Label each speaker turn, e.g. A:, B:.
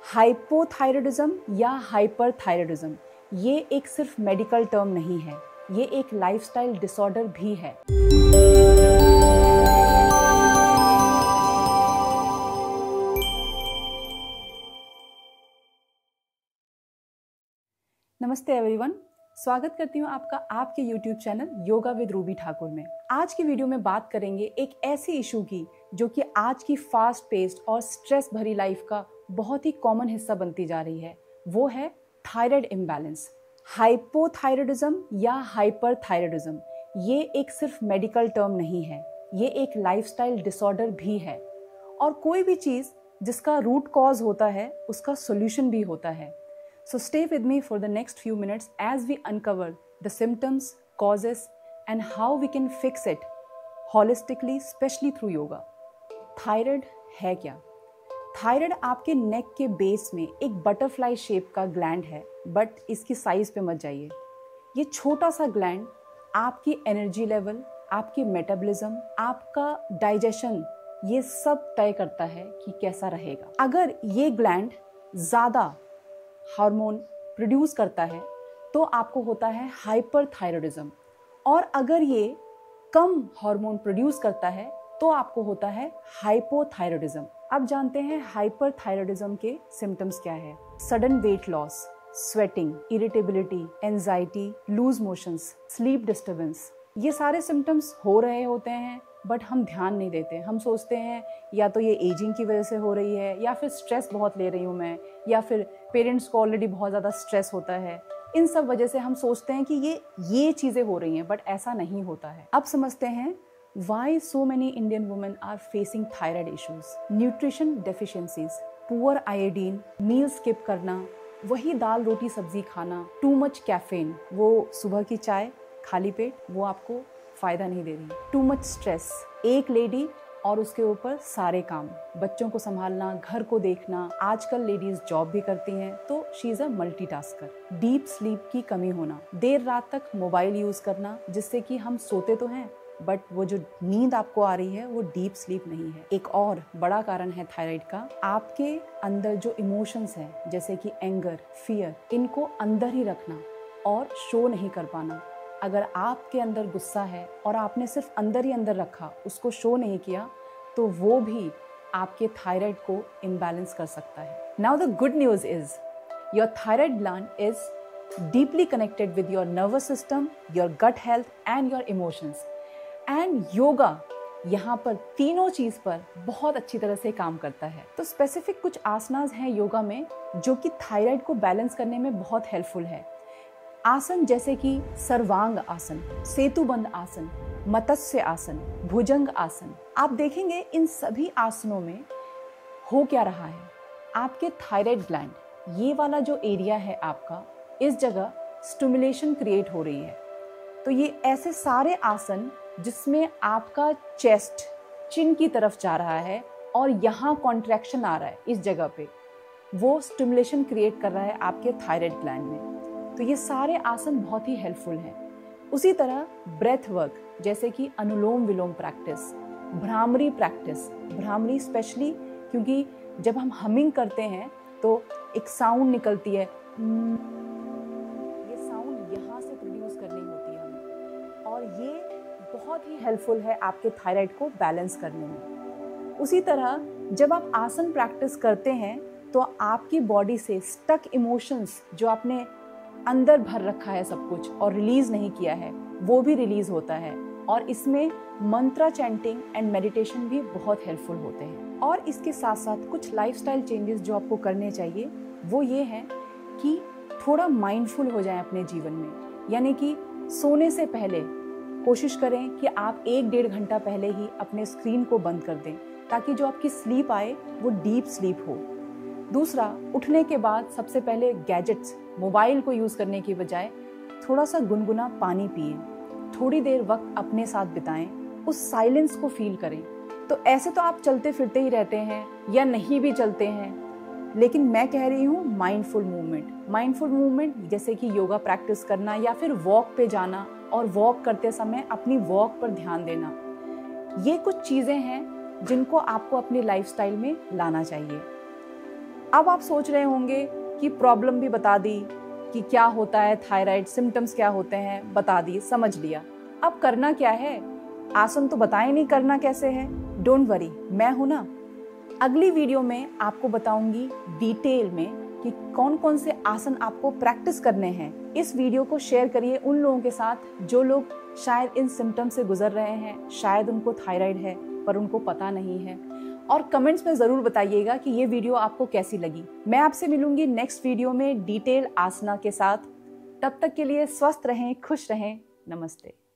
A: Hypothyroidism या hyperthyroidism ये एक सिर्फ मेडिकल टर्म नहीं है, ये एक लाइफस्टाइल डिसऑर्डर भी है। नमस्ते एवरीवन, स्वागत करती हूँ आपका आपके YouTube channel yoga with Ruby Thakur में। आज की वीडियो में बात करेंगे एक ऐसी इशू की जो कि आज की फास्ट पेस्ड और स्ट्रेस भरी लाइफ का बहुत ही कॉमन हिस्सा बनती जा रही है। वो है थायराइड इम्बैलेंस। हाइपोथायराइडिज्म या हाइपरथायराइडिज्म ये एक सिर्फ मेडिकल टर्म नहीं है, ये एक लाइफस्टाइल डिसऑर्डर भी है। और कोई भी चीज़ जिसका रूट कॉज होता है उसका सोल्यूशन भी होता है। So stay with me for the next few minutes as we uncover the symptoms, causes and how we can fix it holistically, especially through yoga. Thyroid है क्या? थायराइड आपके नेक के बेस में एक बटरफ्लाई शेप का ग्लैंड है, but इसकी size पे मत जाइए। ये छोटा सा ग्लैंड आपकी एनर्जी लेवल, आपकी मेटाबॉलिज्म, आपका डाइजेशन ये सब तय करता है कि कैसा रहेगा। अगर ये ग्लैंड ज़्यादा हार्मोन प्रोड्यूस करता है तो आपको होता है हाइपरथायराइडिज्म, और अगर ये कम हार्मोन प्रोड्यूस करता है तो आपको होता है हाइपोथायराइडिज्म। अब जानते हैं हाइपरथायराइडिज्म के सिम्टम्स क्या है। Sudden weight loss, sweating, irritability, anxiety, loose motions, sleep disturbance, ये सारे सिम्टम्स हो रहे होते हैं बट हम ध्यान नहीं देते। हम सोचते हैं या तो ये एजिंग की वजह से हो रही है, या फिर स्ट्रेस बहुत ले रही हूँ मैं, या फिर पेरेंट्स को ऑलरेडी बहुत ज़्यादा स्ट्रेस होता है। इन सब वजह से हम सोचते हैं कि ये चीज़ें हो रही हैं, बट ऐसा नहीं होता है। अब समझते हैं why so many Indian women are facing thyroid issues. Nutrition deficiencies, poor iodine, meal skip करना, वही दाल रोटी सब्जी खाना, टू मच कैफीन, वो सुबह की चाय खाली पेट, वो आपको फायदा नहीं दे रही। टू मच स्ट्रेस, एक लेडी और उसके ऊपर सारे काम, बच्चों को संभालना, घर को देखना। आजकल लेडीज जॉब भी करती हैं तो she is a multitasker. Deep sleep की कमी होना, देर रात तक मोबाइल यूज करना, जिससे कि हम सोते तो हैं बट वो जो नींद आपको आ रही है वो डीप स्लीप नहीं है। एक और बड़ा कारण है थायराइड का, आपके अंदर जो इमोशंस हैं जैसे कि एंगर, फियर, इनको अंदर ही रखना और शो नहीं कर पाना। अगर आपके अंदर गुस्सा है और आपने सिर्फ अंदर ही अंदर रखा, उसको शो नहीं किया, तो वो भी आपके थायराइड को इम्बैलेंस कर सकता है। Now the good news is your thyroid gland is deeply connected with your nervous system, your gut health and your emotions. And yoga यहाँ पर तीनों चीज पर बहुत अच्छी तरह से काम करता है। तो स्पेसिफिक कुछ आसनास हैं योगा में जो कि थायराइड को बैलेंस करने में बहुत हेल्पफुल है। आसन जैसे कि सर्वांग आसन, सेतुबंद आसन, मत्स्य आसन, भुजंग आसन। आप देखेंगे इन सभी आसनों में हो क्या रहा है, आपके थायराइड ग्लैंड, ये वाला जो एरिया है आपका, इस जगह स्टिमुलेशन क्रिएट हो रही है। तो ये ऐसे सारे आसन जिसमें आपका चेस्ट चिन की तरफ जा रहा है और यहाँ कॉन्ट्रैक्शन आ रहा है इस जगह पे, वो स्टिमुलेशन क्रिएट कर रहा है आपके थायराइड ग्लैंड में। तो ये सारे आसन बहुत ही हेल्पफुल हैं। उसी तरह ब्रेथ वर्क जैसे कि anulom vilom practice, bhramari practice, bhramari specially क्योंकि जब हम हमिंग करते हैं तो एक साउंड निकलती है, ये साउंड यहाँ से प्रोड्यूस करनी होती है हमें, और ये बहुत ही हेल्पफुल है आपके थायराइड को बैलेंस करने में। उसी तरह जब आप आसन प्रैक्टिस करते हैं तो आपकी बॉडी से स्टक इमोशंस जो आपने अंदर भर रखा है सब कुछ और रिलीज नहीं किया है, वो भी रिलीज होता है। और इसमें मंत्रा चैंटिंग एंड मेडिटेशन भी बहुत हेल्पफुल होते हैं। और इसके साथ साथ कुछ लाइफस्टाइल चेंजेस जो आपको करने चाहिए वो ये हैं कि थोड़ा माइंडफुल हो जाएं अपने जीवन में। यानी कि सोने से पहले कोशिश करें कि आप 1-1.5 घंटा पहले ही अपने स्क्रीन को बंद कर दें, ताकि जो आपकी स्लीप आए वो डीप स्लीप हो। दूसरा, उठने के बाद सबसे पहले गैजेट्स, मोबाइल को यूज़ करने की बजाय थोड़ा सा गुनगुना पानी पिए, थोड़ी देर वक्त अपने साथ बिताएं, उस साइलेंस को फील करें। तो ऐसे तो आप चलते फिरते ही रहते हैं या नहीं भी चलते हैं, लेकिन मैं कह रही हूँ माइंडफुल मूवमेंट। माइंडफुल मूवमेंट जैसे कि योगा प्रैक्टिस करना या फिर वॉक पे जाना, और वॉक करते समय अपनी वॉक पर ध्यान देना। ये कुछ चीज़ें हैं जिनको आपको अपनी लाइफस्टाइल में लाना चाहिए। अब आप सोच रहे होंगे कि प्रॉब्लम भी बता दी कि क्या होता है थायराइड, सिम्टम्स क्या होते हैं बता दिए, समझ लिया। अब करना क्या है? आसन तो बताएं नहीं करना कैसे है। डोंट वरी, मैं हूं ना। अगली वीडियो में आपको बताऊंगी डिटेल में कि कौन कौन से आसन आपको प्रैक्टिस करने हैं। इस वीडियो को शेयर करिए उन लोगों के साथ जो लोग शायद इन सिम्टम्स से गुजर रहे हैं, शायद उनको थायराइड है पर उनको पता नहीं है। और कमेंट्स में ज़रूर बताइएगा कि ये वीडियो आपको कैसी लगी। मैं आपसे मिलूंगी नेक्स्ट वीडियो में डिटेल आसना के साथ। तब तक के लिए स्वस्थ रहें, खुश रहें। नमस्ते।